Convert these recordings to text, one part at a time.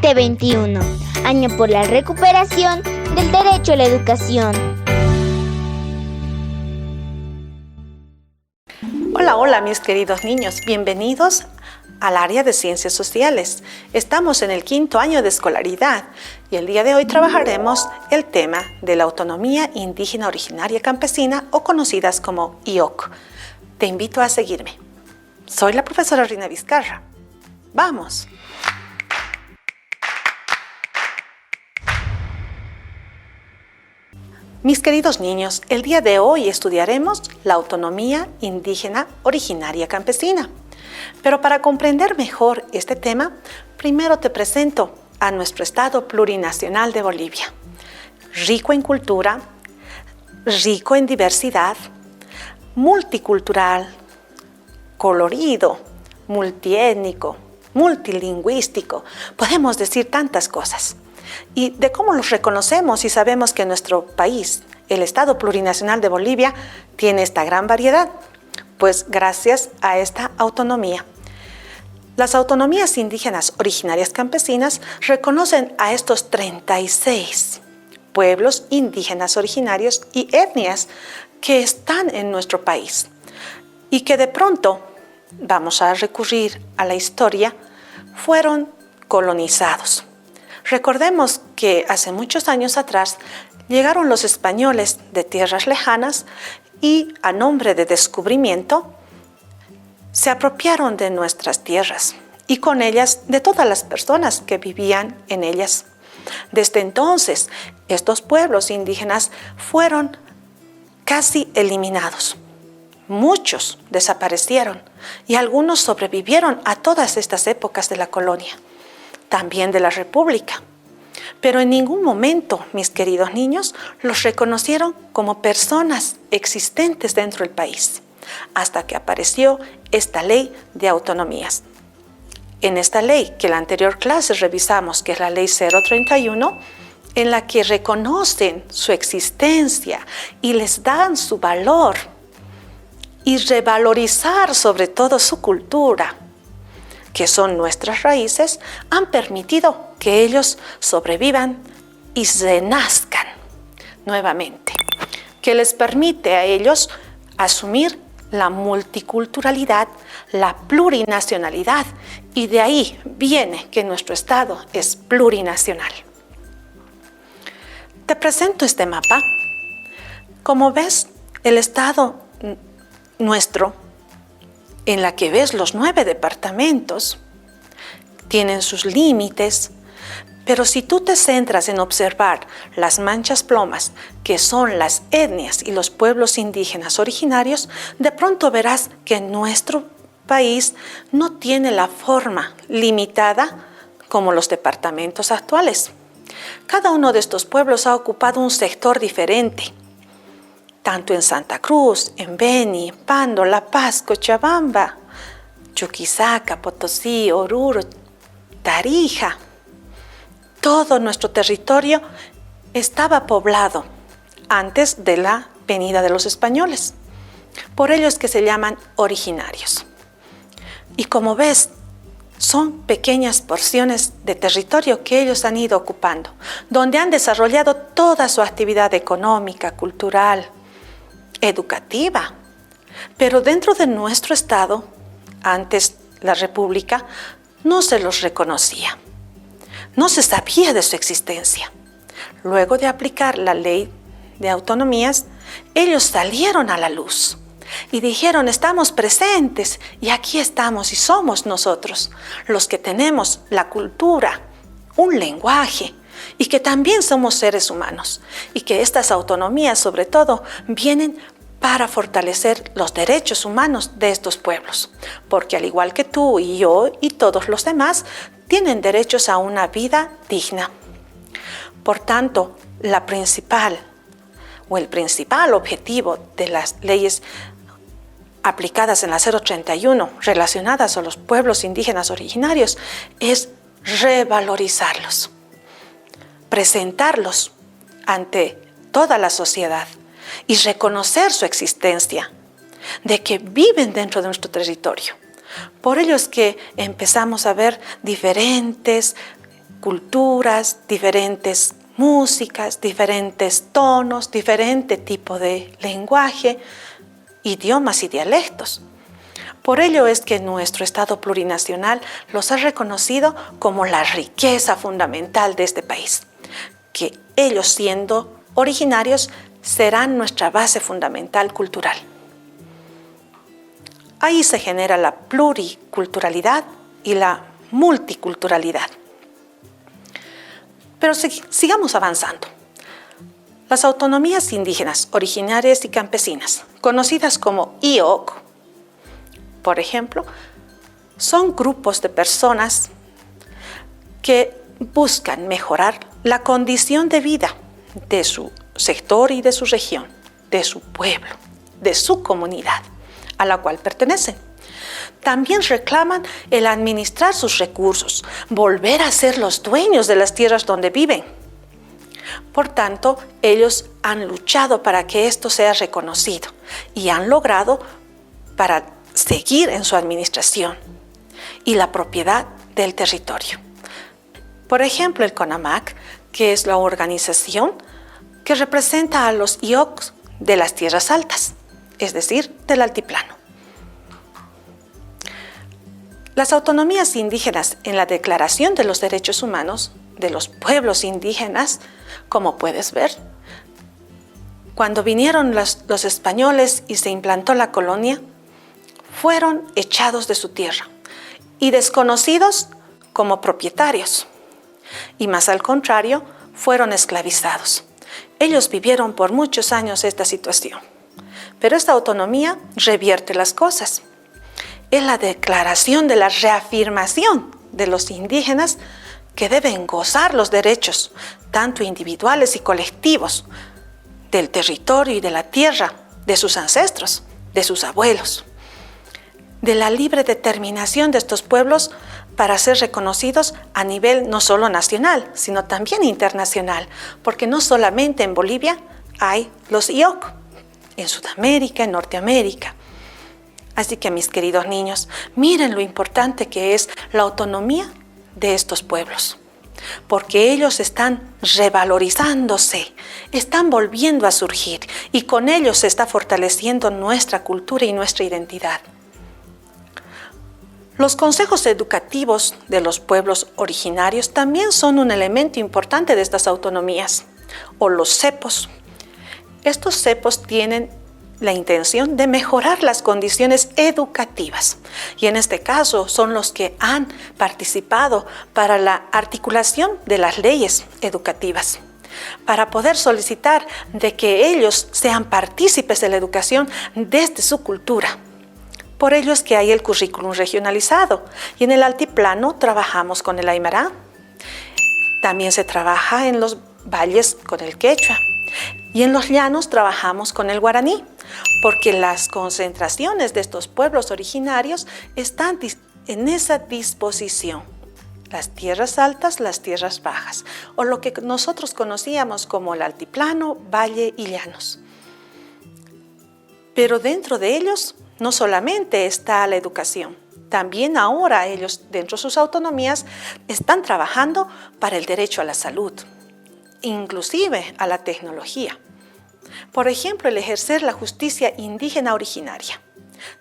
2021, año por la recuperación del derecho a la educación. Hola mis queridos niños, bienvenidos al área de Ciencias Sociales. Estamos en el 5º año de escolaridad y el día de hoy trabajaremos el tema de la autonomía indígena originaria campesina o conocidas como IOC. Te invito a seguirme. Soy la profesora Rina Vizcarra. ¡Vamos! Mis queridos niños, el día de hoy estudiaremos la autonomía indígena originaria campesina. Pero para comprender mejor este tema, primero te presento a nuestro Estado plurinacional de Bolivia, rico en cultura, rico en diversidad, multicultural, colorido, multiétnico, multilingüístico, podemos decir tantas cosas. Y de cómo los reconocemos y sabemos que nuestro país, el Estado plurinacional de Bolivia, tiene esta gran variedad, pues gracias a esta autonomía. Las autonomías indígenas originarias campesinas reconocen a estos 36 pueblos indígenas originarios y etnias que están en nuestro país y que de pronto, vamos a recurrir a la historia, fueron colonizados. Recordemos que hace muchos años atrás llegaron los españoles de tierras lejanas y a nombre de descubrimiento se apropiaron de nuestras tierras y con ellas de todas las personas que vivían en ellas. Desde entonces, estos pueblos indígenas fueron casi eliminados. Muchos desaparecieron y algunos sobrevivieron a todas estas épocas de la colonia, también de la República. Pero en ningún momento, mis queridos niños, los reconocieron como personas existentes dentro del país, hasta que apareció esta ley de autonomías. En esta ley, que en la anterior clase revisamos, que es la ley 031, en la que reconocen su existencia y les dan su valor y revalorizar sobre todo su cultura, que son nuestras raíces, han permitido que ellos sobrevivan y renazcan nuevamente, que les permite a ellos asumir la multiculturalidad, la plurinacionalidad, y de ahí viene que nuestro Estado es plurinacional. Te presento este mapa. Como ves, el Estado nuestro, en la que ves los 9 departamentos, tienen sus límites, pero si tú te centras en observar las manchas plomas, que son las etnias y los pueblos indígenas originarios, de pronto verás que nuestro país no tiene la forma limitada como los departamentos actuales. Cada uno de estos pueblos ha ocupado un sector diferente, tanto en Santa Cruz, en Beni, Pando, La Paz, Cochabamba, Chuquisaca, Potosí, Oruro, Tarija. Todo nuestro territorio estaba poblado antes de la venida de los españoles. Por ello es que se llaman originarios. Y como ves, son pequeñas porciones de territorio que ellos han ido ocupando, donde han desarrollado toda su actividad económica, cultural, educativa. Pero dentro de nuestro Estado, antes la República, no se los reconocía. No se sabía de su existencia. Luego de aplicar la ley de autonomías, ellos salieron a la luz y dijeron: estamos presentes y aquí estamos y somos nosotros los que tenemos la cultura, un lenguaje y que también somos seres humanos y que estas autonomías sobre todo vienen para fortalecer los derechos humanos de estos pueblos, porque al igual que tú y yo y todos los demás, tienen derechos a una vida digna. Por tanto, el principal objetivo de las leyes aplicadas en la 031 relacionadas a los pueblos indígenas originarios es revalorizarlos, presentarlos ante toda la sociedad y reconocer su existencia, de que viven dentro de nuestro territorio. Por ello es que empezamos a ver diferentes culturas, diferentes músicas, diferentes tonos, diferente tipo de lenguaje, idiomas y dialectos. Por ello es que nuestro Estado plurinacional los ha reconocido como la riqueza fundamental de este país, que ellos siendo originarios serán nuestra base fundamental cultural. Ahí se genera la pluriculturalidad y la multiculturalidad. Pero sigamos avanzando. Las autonomías indígenas, originarias y campesinas, conocidas como IOC, por ejemplo, son grupos de personas que buscan mejorar la condición de vida de su sector y de su región, de su pueblo, de su comunidad a la cual pertenecen. También reclaman el administrar sus recursos, volver a ser los dueños de las tierras donde viven. Por tanto, ellos han luchado para que esto sea reconocido y han logrado para seguir en su administración y la propiedad del territorio. Por ejemplo, el CONAMAC, que es la organización que representa a los IOC de las tierras altas, es decir, del altiplano. Las autonomías indígenas en la Declaración de los Derechos Humanos de los pueblos indígenas, como puedes ver, cuando vinieron los españoles y se implantó la colonia, fueron echados de su tierra y desconocidos como propietarios. Y más al contrario, fueron esclavizados. Ellos vivieron por muchos años esta situación. Pero esta autonomía revierte las cosas. Es la declaración de la reafirmación de los indígenas que deben gozar los derechos, tanto individuales y colectivos, del territorio y de la tierra, de sus ancestros, de sus abuelos, de la libre determinación de estos pueblos para ser reconocidos a nivel no solo nacional, sino también internacional, porque no solamente en Bolivia hay los IOC, en Sudamérica, en Norteamérica. Así que, mis queridos niños, miren lo importante que es la autonomía de estos pueblos, porque ellos están revalorizándose, están volviendo a surgir y con ellos se está fortaleciendo nuestra cultura y nuestra identidad. Los consejos educativos de los pueblos originarios también son un elemento importante de estas autonomías, o los cepos. Estos cepos tienen la intención de mejorar las condiciones educativas y en este caso son los que han participado para la articulación de las leyes educativas, para poder solicitar de que ellos sean partícipes de la educación desde su cultura. Por ello es que hay el currículum regionalizado y en el altiplano trabajamos con el aymara. También se trabaja en los valles con el quechua y en los llanos trabajamos con el guaraní, porque las concentraciones de estos pueblos originarios están en esa disposición. Las tierras altas, las tierras bajas, o lo que nosotros conocíamos como el altiplano, valle y llanos. Pero dentro de ellos no solamente está la educación, también ahora ellos, dentro de sus autonomías, están trabajando para el derecho a la salud, inclusive a la tecnología. Por ejemplo, el ejercer la justicia indígena originaria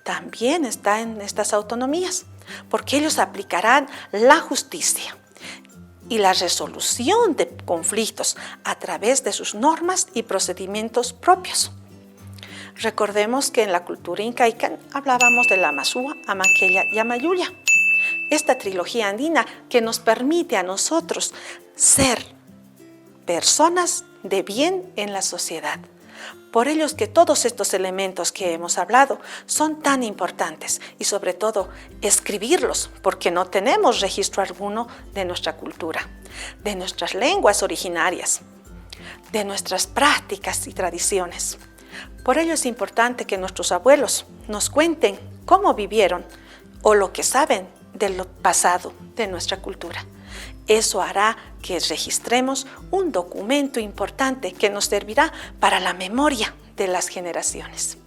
también está en estas autonomías, porque ellos aplicarán la justicia y la resolución de conflictos a través de sus normas y procedimientos propios. Recordemos que en la cultura incaica hablábamos de la Amazúa, Amaqueya y Amayuya. Esta trilogía andina que nos permite a nosotros ser personas de bien en la sociedad. Por ello es que todos estos elementos que hemos hablado son tan importantes y sobre todo escribirlos, porque no tenemos registro alguno de nuestra cultura, de nuestras lenguas originarias, de nuestras prácticas y tradiciones. Por ello es importante que nuestros abuelos nos cuenten cómo vivieron o lo que saben del pasado de nuestra cultura. Eso hará que registremos un documento importante que nos servirá para la memoria de las generaciones.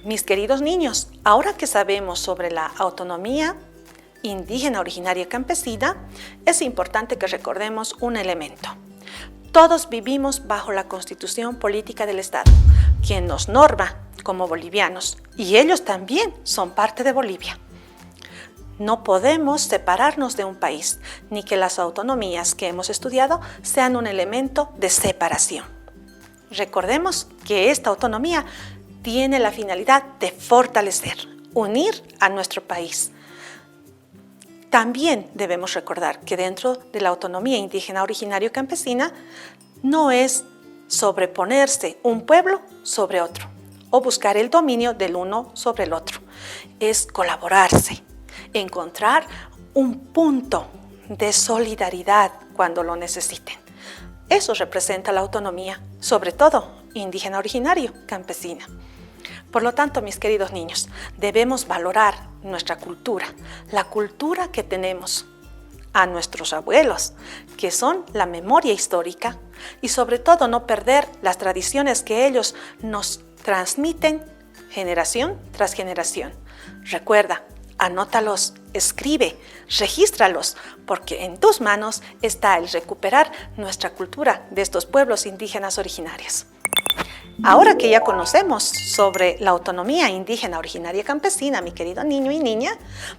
Mis queridos niños, ahora que sabemos sobre la autonomía indígena originaria campesina, es importante que recordemos un elemento. Todos vivimos bajo la Constitución Política del Estado, quien nos norma como bolivianos, y ellos también son parte de Bolivia. No podemos separarnos de un país, ni que las autonomías que hemos estudiado sean un elemento de separación. Recordemos que esta autonomía tiene la finalidad de fortalecer, unir a nuestro país. También debemos recordar que dentro de la autonomía indígena originario campesina no es sobreponerse un pueblo sobre otro o buscar el dominio del uno sobre el otro. Es colaborarse, encontrar un punto de solidaridad cuando lo necesiten. Eso representa la autonomía, sobre todo indígena originario campesina. Por lo tanto, mis queridos niños, debemos valorar nuestra cultura, la cultura que tenemos a nuestros abuelos, que son la memoria histórica, y sobre todo no perder las tradiciones que ellos nos transmiten generación tras generación. Recuerda, anótalos, escribe, regístralos, porque en tus manos está el recuperar nuestra cultura de estos pueblos indígenas originarios. Ahora que ya conocemos sobre la autonomía indígena originaria campesina, mi querido niño y niña,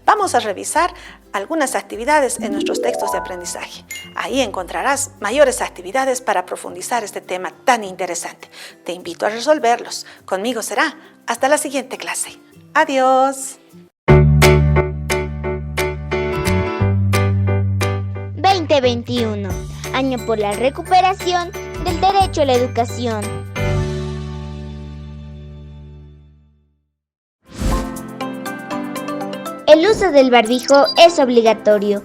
vamos a revisar algunas actividades en nuestros textos de aprendizaje. Ahí encontrarás mayores actividades para profundizar este tema tan interesante. Te invito a resolverlos. Conmigo será hasta la siguiente clase. ¡Adiós! 2021, año por la recuperación del derecho a la educación. El uso del barbijo es obligatorio.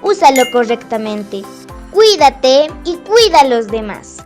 Úsalo correctamente. Cuídate y cuida a los demás.